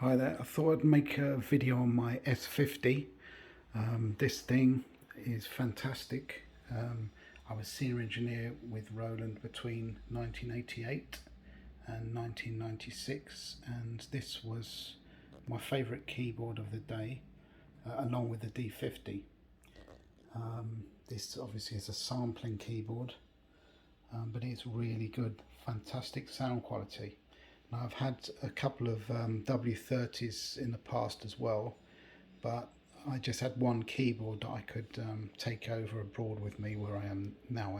Hi there, I thought I'd make a video on my S-50. This thing is fantastic. I was senior engineer with Roland between 1988 and 1996, and this was my favourite keyboard of the day, along with the D50. This obviously is a sampling keyboard, but it's really good, fantastic sound quality. Now, I've had a couple of W30s in the past as well, but I just had one keyboard that I could take over abroad with me where I am now.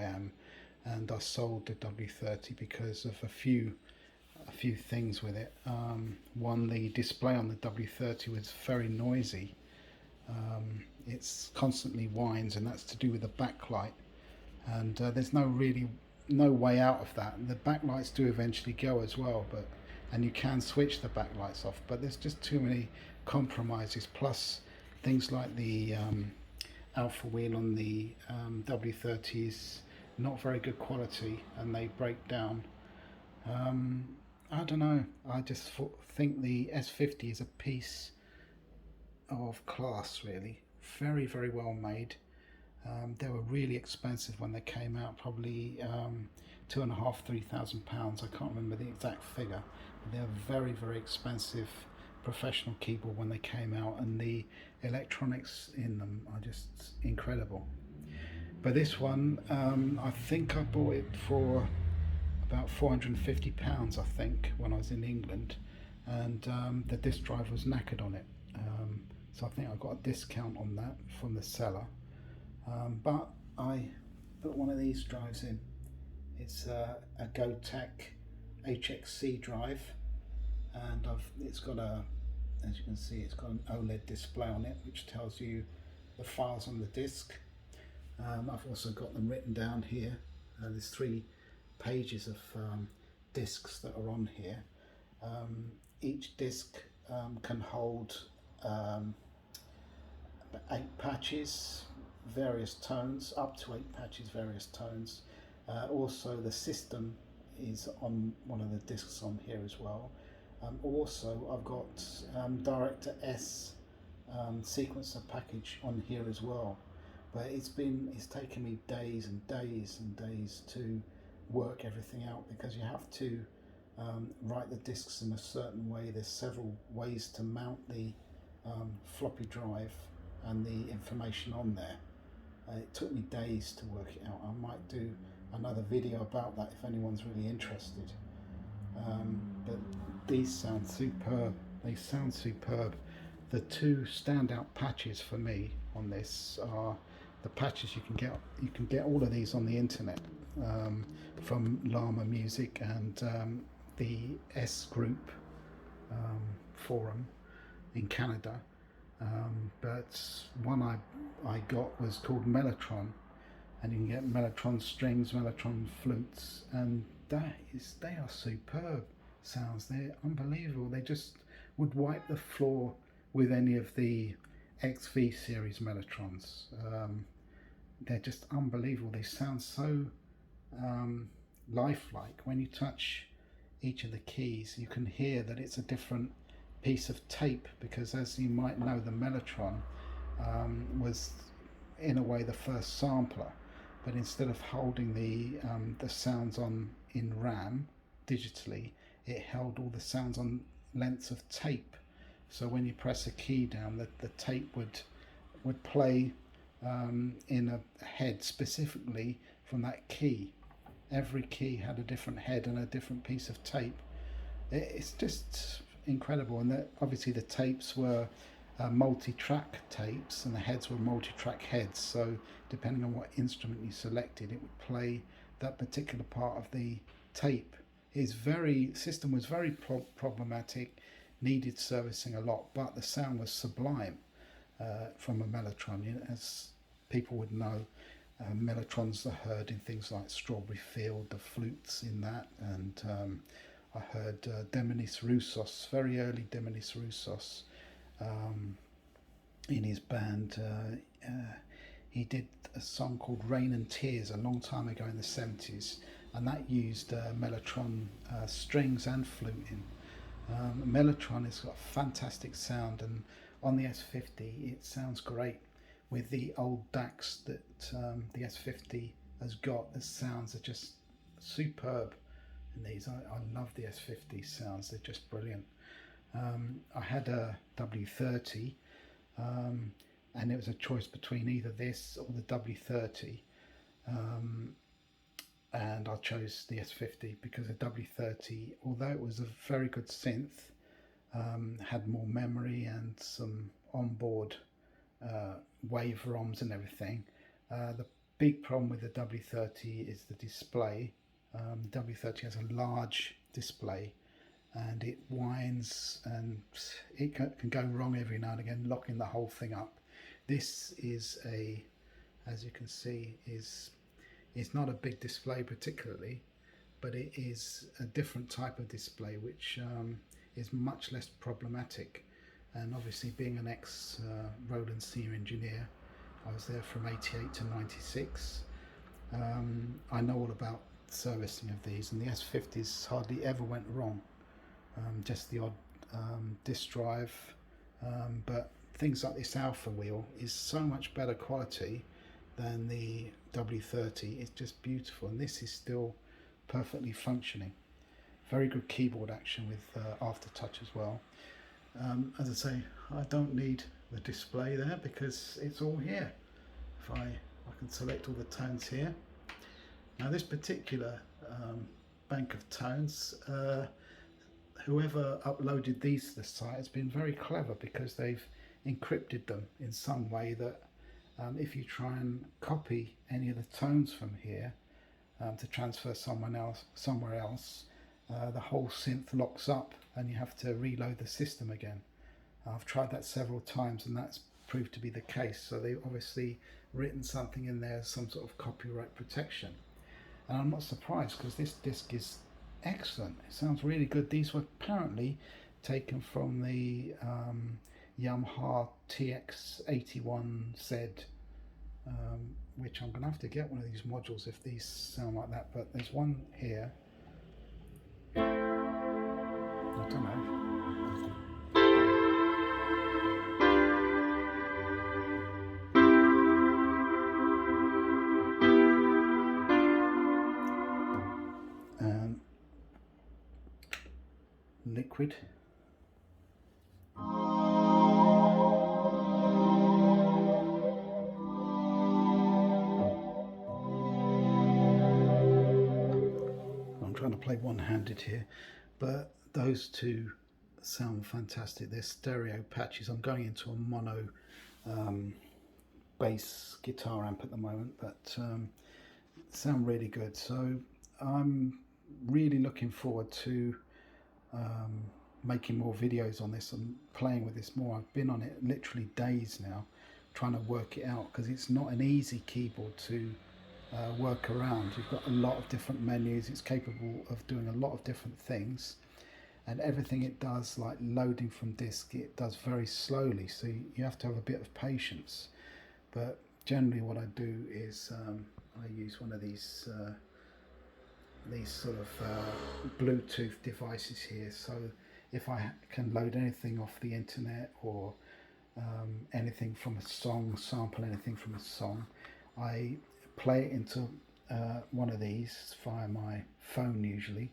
And I sold the W30 because of a few things with it. One, the display on the W30 was very noisy. It's constantly whines, and that's to do with the backlight. And there's no way out of that. The backlights do eventually go as well, and you can switch the backlights off, but there's just too many compromises. Plus things like the alpha wheel on the W30 is not very good quality, and they break down. I don't know, I just think the S-50 is a piece of class, really. Very well made. They were really expensive when they came out, probably £2,500–3,000. I can't remember the exact figure. But they're very expensive professional keyboard when they came out, and the electronics in them are just incredible. But this one, I think I bought it for about £450, I think, when I was in England, and the disk drive was knackered on it. So I think I got a discount on that from the seller. But I put one of these drives in. It's a Gotek HXC drive, and it's got as you can see, it's got an OLED display on it which tells you the files on the disk. I've also got them written down here. There's 3 pages of disks that are on here. Each disk can hold 8 patches, various tones, up to 8 patches, various tones. Also the system is on one of the discs on here as well. Also I've got Director S sequencer package on here as well, but it's taken me days and days to work everything out, because you have to write the discs in a certain way. There's several ways to mount the floppy drive and the information on there. It took me days to work it out. I might do another video about that if anyone's really interested. But these sound superb. They sound superb. The 2 standout patches for me on this are the patches you can get. You can get all of these on the internet from Llama Music and the S Group forum in Canada. But one I got was called Melotron, and you can get Melotron strings, Melotron flutes, and they are superb sounds. They're unbelievable. They just would wipe the floor with any of the XV series Melotrons. They're just unbelievable. They sound so lifelike. When you touch each of the keys, you can hear that it's a different piece of tape, because, as you might know, the Melotron was in a way the first sampler, but instead of holding the sounds in RAM digitally, it held all the sounds on lengths of tape. So when you press a key down, the tape would play in a head specifically from that key. Every key had a different head and a different piece of tape. It's just incredible. And obviously the tapes were multi-track tapes, and the heads were multi-track heads, so depending on what instrument you selected, it would play that particular part of the tape. His system was very problematic, needed servicing a lot, but the sound was sublime from a Melotron. As people would know, Melotrons are heard in things like Strawberry Field, the flutes in that, and I heard Demonis Roussos, very early Demonis Roussos, in his band. He did a song called Rain and Tears a long time ago in the 70s, and that used Melotron strings and fluting. Melotron has got fantastic sound, and on the S-50 it sounds great. With the old DACs that the S-50 has got, the sounds are just superb in these. I love the S-50 sounds, they're just brilliant. I had a W30, and it was a choice between either this or the W30, and I chose the S-50 because the W30, although it was a very good synth, had more memory and some onboard wave ROMs and everything. The big problem with the W30 is the display. The W30 has a large display, and it whines, and it can go wrong every now and again, locking the whole thing up. This is as you can see, it's not a big display particularly, but it is a different type of display which is much less problematic. And obviously, being an ex Roland senior engineer, I was there from 88 to 96. I know all about servicing of these, and the S-50s hardly ever went wrong. Just the odd disk drive, but things like this alpha wheel is so much better quality than the W30. It's just beautiful, and this is still perfectly functioning. Very good keyboard action with aftertouch as well. As I say, I don't need the display there because it's all here. If I can select all the tones here. Now this particular bank of tones, whoever uploaded these to the site has been very clever, because they've encrypted them in some way that if you try and copy any of the tones from here to transfer somewhere else, the whole synth locks up and you have to reload the system again. I've tried that several times, and that's proved to be the case. So they've obviously written something in there, some sort of copyright protection. And I'm not surprised, because this disc is excellent. It sounds really good. These were apparently taken from the Yamaha TX81Z, which I'm going to have to get one of these modules if these sound like that. But there's one here. I don't know. Liquid. I'm trying to play one-handed here, but those two sound fantastic. They're stereo patches. I'm going into a mono bass guitar amp at the moment, but sound really good. So I'm really looking forward to making more videos on this and playing with this more. I've been on it literally days now, trying to work it out, because it's not an easy keyboard to work around. You've got a lot of different menus. It's capable of doing a lot of different things, and everything it does, like loading from disk, it does very slowly, so you have to have a bit of patience. But generally what I do is I use one of these sort of Bluetooth devices here, so if I can load anything off the internet, or anything from a song, sample anything from a song, I play it into one of these via my phone usually,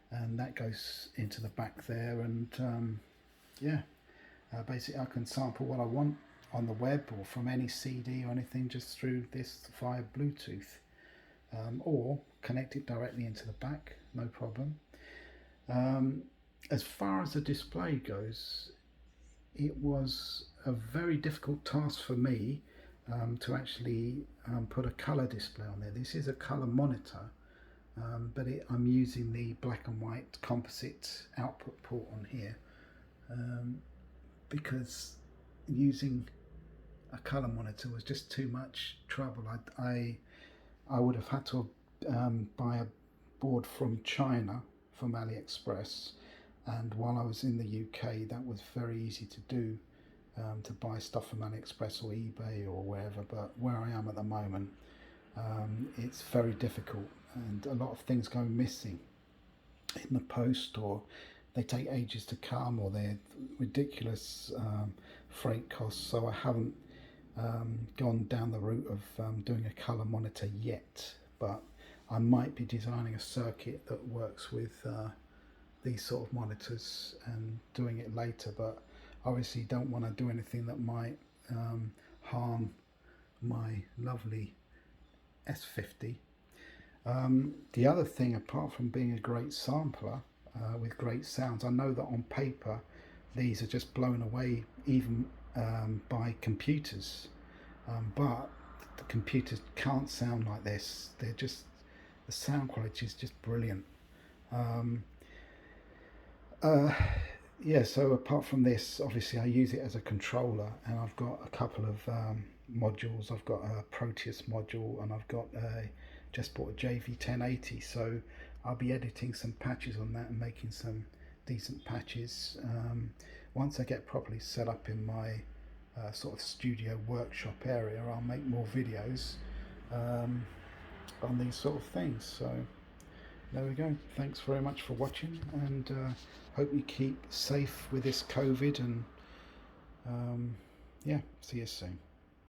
and that goes into the back there, and yeah, basically I can sample what I want on the web or from any CD or anything just through this via Bluetooth, or connect it directly into the back, no problem. As far as the display goes, it was a very difficult task for me to actually put a color display on there. This is a color monitor, but I'm using the black and white composite output port on here, because using a color monitor was just too much trouble. I would have had to buy a board from China, from AliExpress, and while I was in the UK that was very easy to do, to buy stuff from AliExpress or eBay or wherever. But where I am at the moment, it's very difficult, and a lot of things go missing in the post, or they take ages to come, or they're ridiculous freight costs. So I haven't gone down the route of doing a colour monitor yet, but I might be designing a circuit that works with these sort of monitors and doing it later. But obviously don't want to do anything that might harm my lovely S-50. The other thing, apart from being a great sampler with great sounds, I know that on paper these are just blown away even by computers, but the computers can't sound like this. They're just, the sound quality is just brilliant. Yeah, so apart from this, obviously I use it as a controller, and I've got a couple of modules. I've got a Proteus module, and I've got just bought a JV1080, so I'll be editing some patches on that and making some decent patches. Once I get properly set up in my sort of studio workshop area, I'll make more videos on these sort of things. So there we go. Thanks very much for watching, and hope you keep safe with this COVID, and yeah, see you soon.